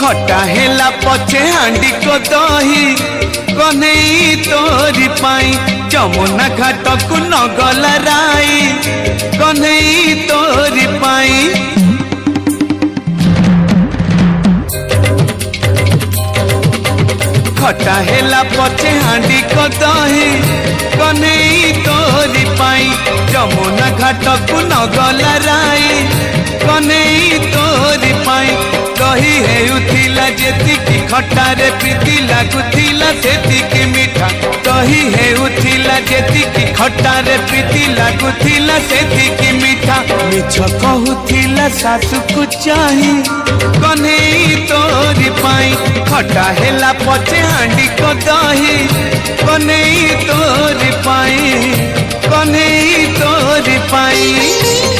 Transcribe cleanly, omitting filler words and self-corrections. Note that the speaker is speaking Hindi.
खटा हेला पछे हांडी को दही कन्हई तोरी पाई जमुना घाट को नगल राई कन्हई तोरी पाई खटा हेला पछे हांडी को दही कन्हई तोरी पाई जमुना घाट को नगल राई कन्हई तोरी पाई दही हेउथिला जेतिकी खटारे प्रीति लागुथिला सेतिकी मिठा दही हेउथिला जेतिकी खटारे प्रीति लागुथिला सेतिकी मिठा मिछ कहूथिला सासु को चाही कन्हई तोरी पाई खटा हेला पछे हांडी को दही कन्हई तोरी पाई कन्हई तोरी पाई।